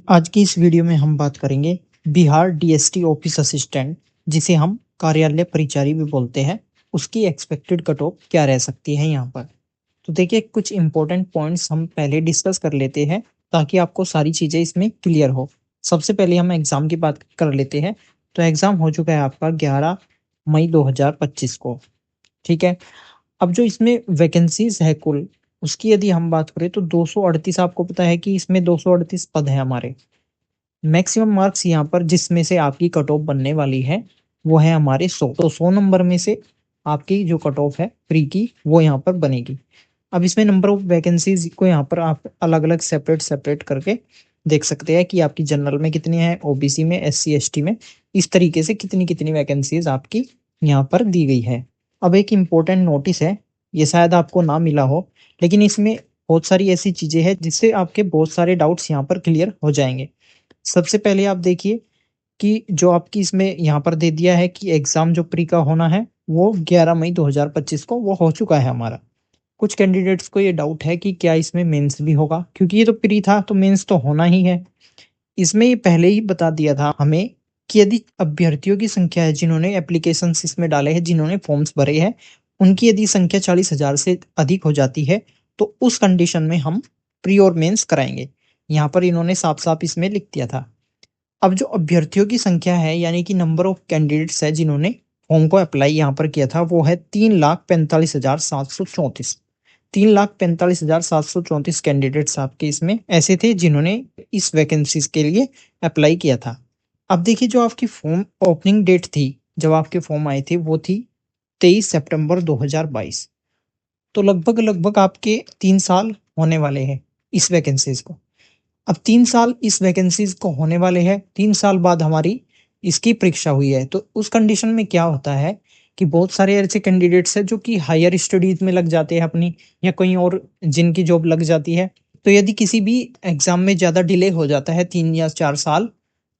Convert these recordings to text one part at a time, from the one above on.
आज की इस वीडियो में हम बात करेंगे बिहार डीएसटी ऑफिस असिस्टेंट, जिसे हम कार्यालय परिचारी भी बोलते हैं, उसकी एक्सपेक्टेड कट ऑफ क्या रह सकती है यहाँ पर। तो देखिए, कुछ इंपॉर्टेंट पॉइंट्स हम पहले डिस्कस कर लेते हैं ताकि आपको सारी चीज़ें इसमें क्लियर हो। सबसे पहले हम एग्ज़ाम की बात कर लेते हैं। तो एग्ज़ाम हो चुका है आपका 11 मई 2025 को, ठीक है। अब जो इसमें वैकेंसीज है कुल, उसकी यदि हम बात करें तो 238, आपको पता है कि इसमें 238 पद हैं हमारे। मैक्सिमम मार्क्स यहाँ पर जिसमें से आपकी कट ऑफ बनने वाली है वो है हमारे 100। तो 100 नंबर में से आपकी जो कट ऑफ है प्री की वो यहाँ पर बनेगी। अब इसमें नंबर ऑफ वैकेंसीज को यहाँ पर आप अलग अलग सेपरेट सेपरेट करके देख सकते हैं कि आपकी जनरल में कितनी है, ओबीसी में, एससी एसटी में, इस तरीके से कितनी कितनी वैकेंसीज आपकी यहाँ पर दी गई है। अब एक इम्पोर्टेंट नोटिस है, ये शायद आपको ना मिला हो, लेकिन इसमें बहुत सारी ऐसी चीजें हैं जिससे आपके बहुत सारे डाउट्स यहाँ पर क्लियर हो जाएंगे। सबसे पहले आप देखिए कि जो आपकी इसमें यहाँ पर दे दिया है कि एग्जाम जो प्री का होना है वो 11 मई 2025 को वो हो चुका है हमारा। कुछ कैंडिडेट्स को ये डाउट है कि क्या इसमें मेंस भी होगा, क्योंकि ये तो प्री था तो मेंस तो होना ही है। इसमें ये पहले ही बता दिया था हमें कि यदि अभ्यर्थियों की संख्या है जिन्होंने एप्लीकेशन इसमें डाले हैं, जिन्होंने फॉर्म्स भरे हैं, उनकी यदि संख्या 40,000 से अधिक हो जाती है तो उस कंडीशन में हम प्री और मेंस कराएंगे। यहाँ पर इन्होंने साफ साफ इसमें लिख दिया था। अब जो अभ्यर्थियों की संख्या है, यानी कि नंबर ऑफ कैंडिडेट्स है जिन्होंने फॉर्म को अप्लाई यहाँ पर किया था, वो है 3,45,734। 3,45,734 कैंडिडेट्स आपके इसमें ऐसे थे जिन्होंने इस वैकेंसीज के लिए अप्लाई किया था। अब देखिए, जो आपकी फॉर्म ओपनिंग डेट थी, जब आपके फॉर्म आए थे, वो थी 23 सितंबर 2022। तो लगभग लगभग आपके 3 साल होने वाले हैं इस वैकेंसीज को। अब 3 साल इस वैकेंसीज को होने वाले हैं, 3 साल बाद हमारी इसकी परीक्षा हुई है। तो उस कंडीशन में क्या होता है कि बहुत सारे ऐसे कैंडिडेट्स हैं जो कि हायर स्टडीज में लग जाते हैं अपनी, या कहीं और जिनकी जॉब लग जाती है। तो यदि किसी भी एग्जाम में ज़्यादा डिले हो जाता है 3 या 4 साल,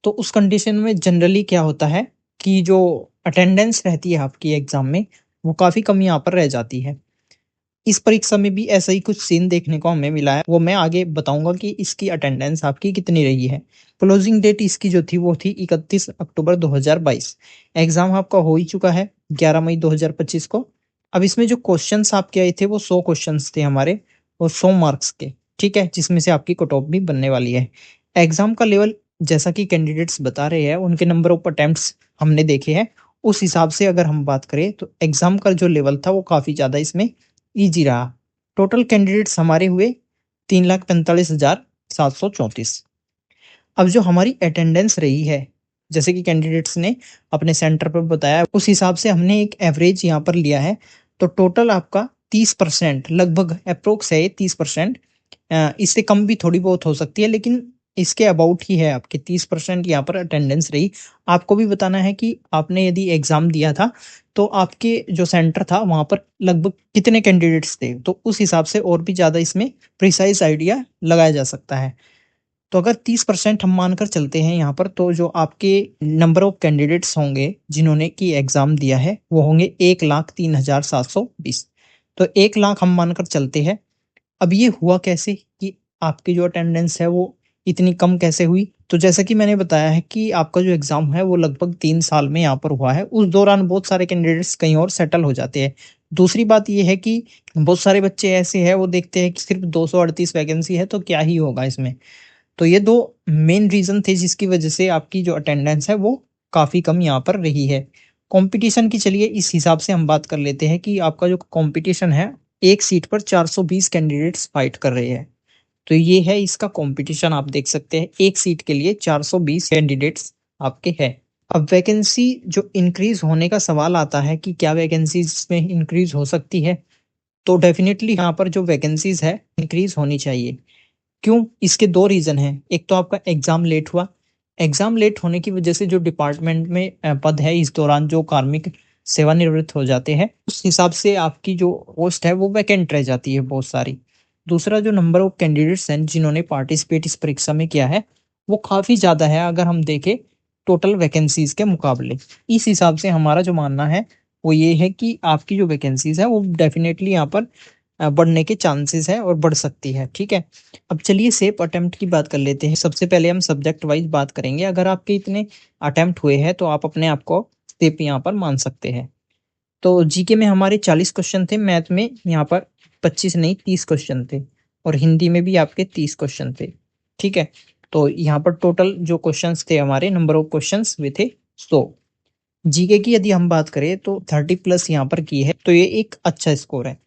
तो उस कंडीशन में जनरली क्या होता है कि जो अटेंडेंस रहती है आपकी एग्जाम में, वो काफ़ी कम यहाँ पर रह जाती है। इस परीक्षा में भी ऐसा ही कुछ सीन देखने को हमें मिला है, वो मैं आगे बताऊंगा कि इसकी अटेंडेंस आपकी कितनी रही है। क्लोजिंग डेट इसकी जो थी वो थी 31 अक्टूबर 2022। एग्जाम आपका हो ही चुका है 11 मई 2025 को। अब इसमें जो क्वेश्चंस आपके आए थे वो 100 क्वेश्चंस थे हमारे, और 100 मार्क्स के, ठीक है, जिसमें से आपकी कट ऑफ भी बनने वाली है। एग्जाम का लेवल जैसा कि कैंडिडेट्स बता रहे हैं, उनके नंबर ऑफ अटेम्प्ट्स हमने देखे हैं, उस हिसाब से अगर हम बात करें तो एग्जाम का जो लेवल था वो काफी ज्यादा इसमें ईजी रहा। टोटल कैंडिडेट्स हमारे हुए 3,45,734। अब जो हमारी अटेंडेंस रही है, जैसे कि कैंडिडेट्स ने अपने सेंटर पर बताया, उस हिसाब से हमने एक एवरेज यहाँ पर लिया है। तो टोटल आपका 30%, लगभग अप्रोक्स है 30%। इससे कम भी थोड़ी बहुत हो सकती है, लेकिन इसके अबाउट ही है आपके 30% यहाँ पर अटेंडेंस रही। आपको भी बताना है कि आपने यदि एग्जाम दिया था तो आपके जो सेंटर था वहां पर लगभग कितने कैंडिडेट्स थे, तो उस हिसाब से और भी ज्यादा इसमें प्रिसाइज आइडिया लगाया जा सकता है। तो अगर 30% हम मानकर चलते हैं यहाँ पर, तो जो आपके नंबर ऑफ कैंडिडेट्स होंगे जिन्होंने की एग्जाम दिया है वो होंगे 1,03,720। तो 1 लाख हम मानकर चलते हैं। अब ये हुआ कैसे कि आपकी जो अटेंडेंस है वो इतनी कम कैसे हुई? तो जैसा कि मैंने बताया है कि आपका जो एग्जाम है वो लगभग 3 साल में यहाँ पर हुआ है, उस दौरान बहुत सारे कैंडिडेट्स कहीं और सेटल हो जाते हैं। दूसरी बात ये है कि बहुत सारे बच्चे ऐसे हैं, वो देखते हैं कि सिर्फ 238 वैकेंसी है तो क्या ही होगा इसमें। तो ये दो मेन रीजन थे जिसकी वजह से आपकी जो अटेंडेंस है वो काफी कम यहाँ पर रही है। कंपटीशन की चलिए इस हिसाब से हम बात कर लेते हैं कि आपका जो कंपटीशन है, एक सीट पर 420 कैंडिडेट्स फाइट कर रहे हैं। तो ये है इसका कंपटीशन, आप देख सकते हैं एक सीट के लिए 420 कैंडिडेट्स आपके हैं। अब वैकेंसी जो इंक्रीज होने का सवाल आता है कि क्या वैकेंसीज में इंक्रीज हो सकती है, तो डेफिनेटली यहाँ पर जो वैकेंसीज है इंक्रीज होनी चाहिए। क्यों? इसके दो रीजन हैं। एक तो आपका एग्जाम लेट हुआ, एग्जाम लेट होने की वजह से जो डिपार्टमेंट में पद है इस दौरान जो कार्मिक सेवानिवृत्त हो जाते हैं, उस हिसाब से आपकी जो पोस्ट है वो वैकेंट रह जाती है बहुत सारी। दूसरा, जो नंबर ऑफ कैंडिडेट्स हैं जिन्होंने पार्टिसिपेट इस परीक्षा में किया है वो काफी ज्यादा है अगर हम देखें टोटल वैकेंसीज के मुकाबले। इस हिसाब से हमारा जो मानना है वो ये है कि आपकी जो वैकेंसीज है वो डेफिनेटली यहाँ पर बढ़ने के चांसेस है और बढ़ सकती है, ठीक है। अब चलिए सेफ अटेम्प्ट की बात कर लेते हैं। सबसे पहले हम सब्जेक्ट वाइज बात करेंगे। अगर आपके इतने अटेम्प्ट हुए हैं तो आप अपने आप को सेफ यहाँ पर मान सकते हैं। तो जीके में हमारे 40 क्वेश्चन थे, मैथ में यहाँ पर 25 नहीं 30 क्वेश्चन थे, और हिंदी में भी आपके 30 क्वेश्चन थे, ठीक है। तो यहाँ पर टोटल जो क्वेश्चंस थे, हमारे नंबर ऑफ क्वेश्चंस वे थे 100। जीके की यदि हम बात करें तो 30 प्लस यहाँ पर की है, तो ये एक अच्छा स्कोर है।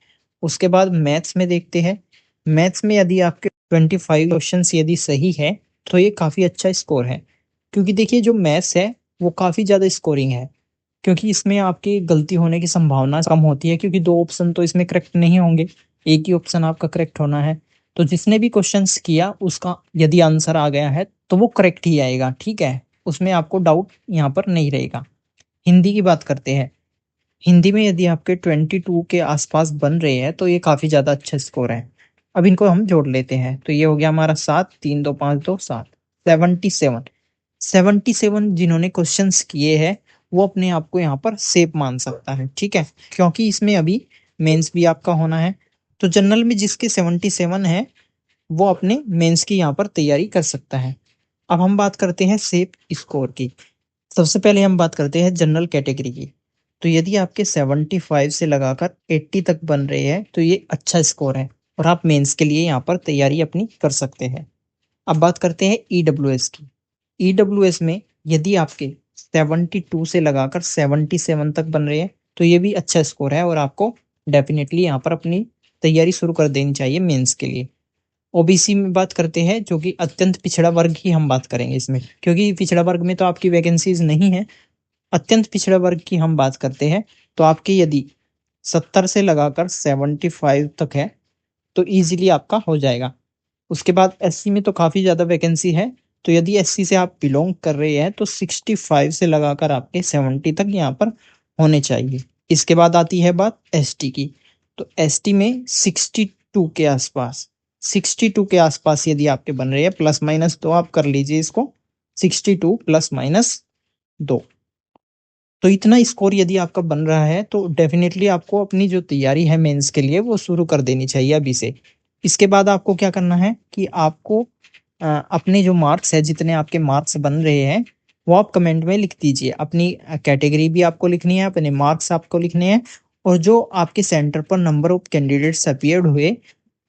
उसके बाद मैथ्स में देखते हैं। मैथ्स में यदि आपके 25 क्वेश्चंस यदि सही है तो ये काफ़ी अच्छा स्कोर है, क्योंकि देखिए जो मैथ्स है वो काफ़ी ज़्यादा स्कोरिंग है, क्योंकि इसमें आपकी गलती होने की संभावना कम होती है, क्योंकि 2 ऑप्शन तो इसमें करेक्ट नहीं होंगे, एक ही ऑप्शन आपका करेक्ट होना है। तो जिसने भी क्वेश्चंस किया उसका यदि आंसर आ गया है तो वो करेक्ट ही आएगा, ठीक है। उसमें आपको डाउट यहाँ पर नहीं रहेगा। हिंदी की बात करते हैं। हिंदी में यदि आपके 22 के आसपास बन रहे हैं तो ये काफ़ी ज़्यादा अच्छा स्कोर है। अब इनको हम जोड़ लेते हैं, तो ये हो गया हमारा 7, 3 2 5 2 7, 77। 77 जिन्होंने क्वेश्चंस किए हैं वो अपने आप को यहाँ पर सेफ मान सकता है, ठीक है, क्योंकि इसमें अभी मेंस भी आपका होना है। तो जनरल में जिसके 77 है वो अपने मेंस की यहाँ पर तैयारी कर सकता है। अब हम बात करते हैं सेफ स्कोर की। सबसे पहले हम बात करते हैं जनरल कैटेगरी की। तो यदि आपके 75 से लगाकर 80 तक बन रहे हैं तो ये अच्छा स्कोर है, और आप मेंस के लिए यहाँ पर तैयारी अपनी कर सकते हैं। अब बात करते हैं ईडब्ल्यूएस की। ईडब्ल्यूएस में यदि आपके 72 से लगाकर 77 तक बन रहे हैं तो ये भी अच्छा स्कोर है, और आपको डेफिनेटली यहाँ पर अपनी तैयारी शुरू कर देनी चाहिए मेंस के लिए। ओबीसी में बात करते हैं, जो कि अत्यंत पिछड़ा वर्ग की हम बात करेंगे इसमें, क्योंकि पिछड़ा वर्ग में तो आपकी वैकेंसीज नहीं है। अत्यंत पिछड़ा वर्ग की हम बात करते हैं तो आपकी यदि 70 से लगाकर 75 तक है तो इजीली आपका हो जाएगा। उसके बाद एससी में तो काफ़ी ज़्यादा वैकेंसी है, तो यदि एससी से आप बिलोंग कर रहे हैं तो 65 से लगाकर आपके 70 तक यहाँ पर होने चाहिए। इसके बाद आती है बात एसटी की। तो एसटी में 62 के आसपास, 62 के आसपास यदि आपके बन रहे हैं, प्लस माइनस तो आप कर लीजिए इसको, 62 प्लस माइनस 2। तो इतना स्कोर यदि आपका बन रहा है तो डेफिनेटली आपको अपनी जो तैयारी है मेंस के लिए वो शुरू कर देनी चाहिए अभी से। इसके बाद आपको क्या करना है कि आपको अपने जो मार्क्स है, जितने आपके मार्क्स बन रहे हैं वो आप कमेंट में लिख दीजिए। अपनी कैटेगरी भी आपको लिखनी है, अपने मार्क्स आपको लिखने हैं, और जो आपके सेंटर पर नंबर ऑफ कैंडिडेट्स अपीयर्ड हुए,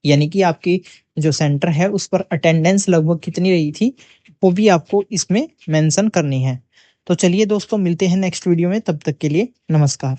यानी कि आपकी जो सेंटर है उस पर अटेंडेंस लगभग कितनी रही थी, वो भी आपको इसमें मेंशन करनी है। तो चलिए दोस्तों, मिलते हैं नेक्स्ट वीडियो में, तब तक के लिए नमस्कार।